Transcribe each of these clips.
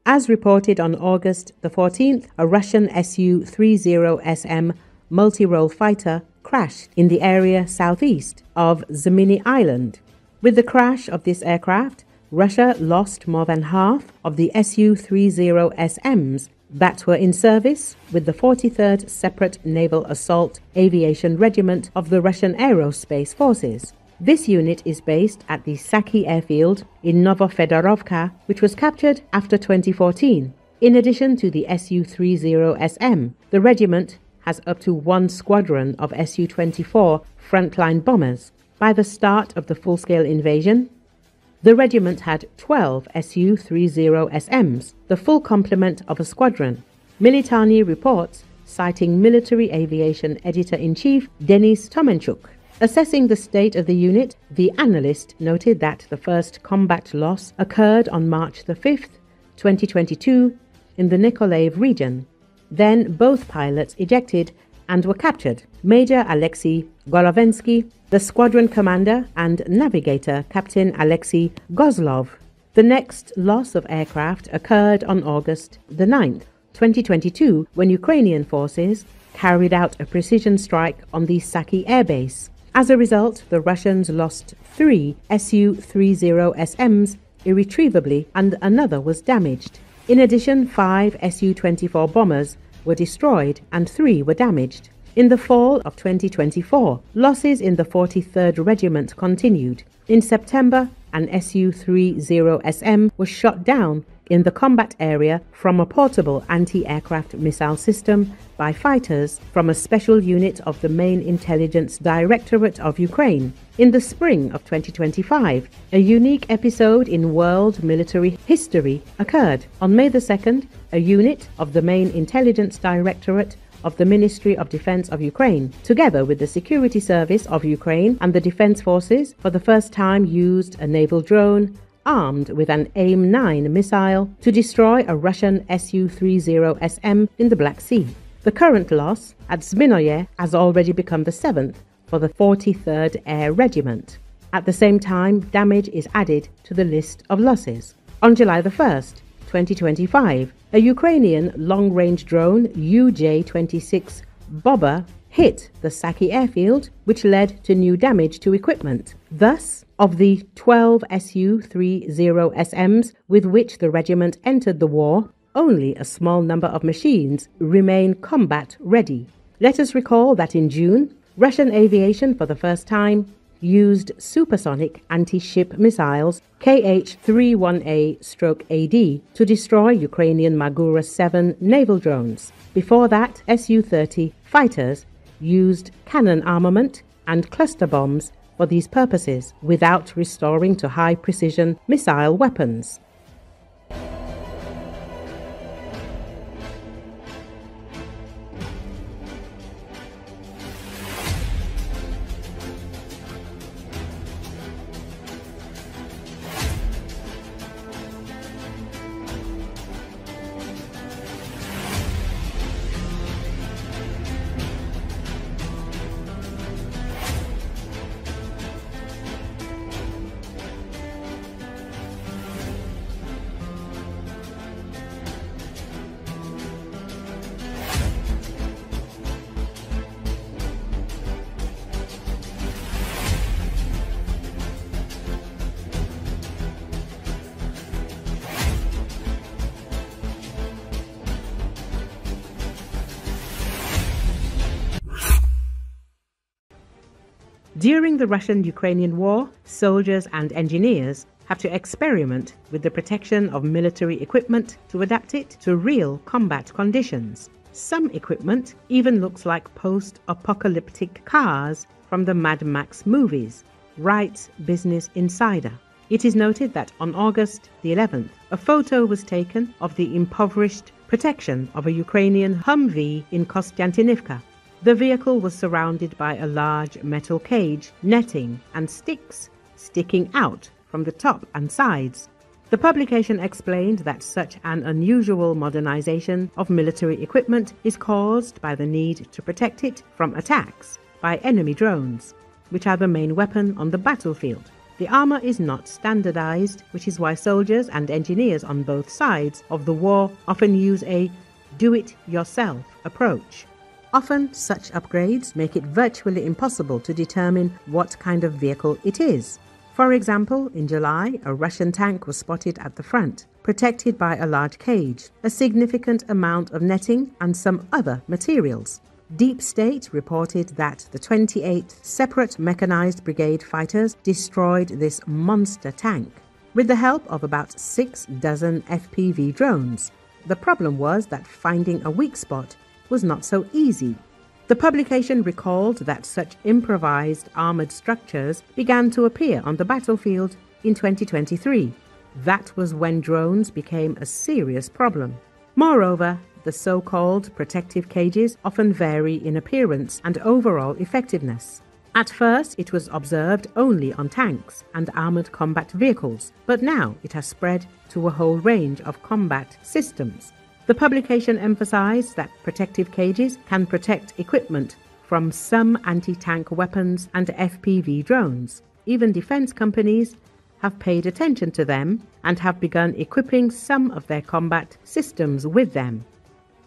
As reported on August the 14th, a Russian Su-30SM multirole fighter crashed in the area southeast of Zmeiny Island. With the crash of this aircraft, Russia lost more than half of the Su-30SMs that were in service with the 43rd Separate Naval Assault Aviation Regiment of the Russian Aerospace Forces. This unit is based at the Saki airfield in Novofedorovka, which was captured after 2014. In addition to the Su-30SM, the regiment has up to one squadron of Su-24 frontline bombers. By the start of the full-scale invasion, the regiment had 12 Su-30SMs, the full complement of a squadron. Militarnye reports, citing Military Aviation Editor-in-Chief Denis Tomenchuk. Assessing the state of the unit, the analyst noted that the first combat loss occurred on March the 5th, 2022, in the Nikolaev region. Then both pilots ejected and were captured. Major Alexey Golovensky, the squadron commander, and navigator Captain Alexey Kozlov. The next loss of aircraft occurred on August the 9th, 2022, when Ukrainian forces carried out a precision strike on the Saki airbase. As a result, the Russians lost 3 Su-30SMs irretrievably and another was damaged. In addition, 5 Su-24 bombers were destroyed and 3 were damaged. In the fall of 2024, losses in the 43rd Regiment continued. In September, an Su-30SM was shot down in the combat area from a portable anti-aircraft missile system by fighters from a special unit of the Main Intelligence Directorate of Ukraine. In the spring of 2025, a unique episode in world military history occurred. On May the 2nd, a unit of the Main Intelligence Directorate of the Ministry of Defense of Ukraine, together with the Security Service of Ukraine and the Defense Forces, for the first time used a naval drone armed with an AIM-9 missile to destroy a Russian Su-30SM in the Black Sea. The current loss at Zmeiny has already become the 7th for the 43rd Air Regiment. At the same time, damage is added to the list of losses. On July the 1st, 2025, a Ukrainian long-range drone UJ-26 Bomber hit the Saki airfield, which led to new damage to equipment. Thus, of the 12 Su-30SMs with which the regiment entered the war, only a small number of machines remain combat ready. Let us recall that in June, Russian aviation for the first time used supersonic anti-ship missiles Kh-31A/AD to destroy Ukrainian Magura 7 naval drones. Before that, Su-30 fighters used cannon armament and cluster bombs for these purposes without restoring to high-precision missile weapons. During the Russian-Ukrainian war, soldiers and engineers have to experiment with the protection of military equipment to adapt it to real combat conditions. Some equipment even looks like post-apocalyptic cars from the Mad Max movies, writes Business Insider. It is noted that on August the 11th, a photo was taken of the impoverished protection of a Ukrainian Humvee in Kostiantynivka. The vehicle was surrounded by a large metal cage, netting, and sticks sticking out from the top and sides. The publication explained that such an unusual modernization of military equipment is caused by the need to protect it from attacks by enemy drones, which are the main weapon on the battlefield. The armor is not standardized, which is why soldiers and engineers on both sides of the war often use a do-it-yourself approach. Often, such upgrades make it virtually impossible to determine what kind of vehicle it is. For example, in July, a Russian tank was spotted at the front, protected by a large cage, a significant amount of netting, and some other materials. Deep State reported that the 28th Separate Mechanized Brigade fighters destroyed this monster tank with the help of about 6 dozen FPV drones. The problem was that finding a weak spot was not so easy. The publication recalled that such improvised armored structures began to appear on the battlefield in 2023. That was when drones became a serious problem. Moreover, the so-called protective cages often vary in appearance and overall effectiveness. At first, it was observed only on tanks and armored combat vehicles, but now it has spread to a whole range of combat systems. The publication emphasized that protective cages can protect equipment from some anti-tank weapons and FPV drones. Even defense companies have paid attention to them and have begun equipping some of their combat systems with them.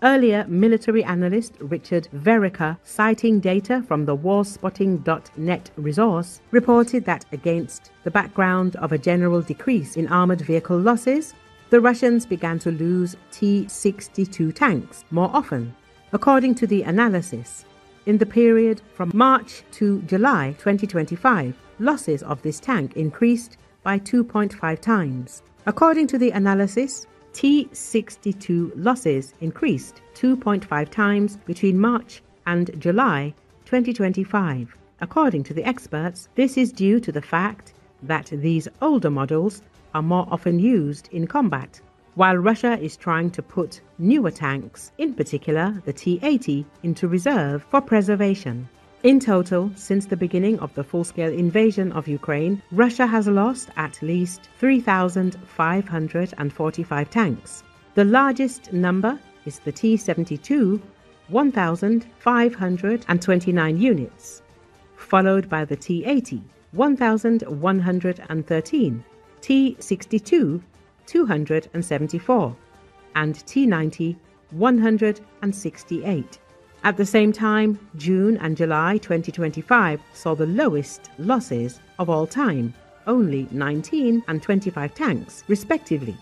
Earlier, military analyst Richard Verica, citing data from the warspotting.net resource, reported that against the background of a general decrease in armored vehicle losses, the Russians began to lose T-62 tanks more often. According to the analysis, in the period from March to July 2025, losses of this tank increased by 2.5 times. According to the analysis, T-62 losses increased 2.5 times between March and July 2025. According to the experts, this is due to the fact that these older models are more often used in combat, while Russia is trying to put newer tanks, in particular the T-80, into reserve for preservation. In total, since the beginning of the full-scale invasion of Ukraine, Russia has lost at least 3,545 tanks. The largest number is the T-72, 1,529 units, followed by the T-80, 1,113, T-62, 274, and T-90, 168. At the same time, June and July 2025 saw the lowest losses of all time, only 19 and 25 tanks, respectively.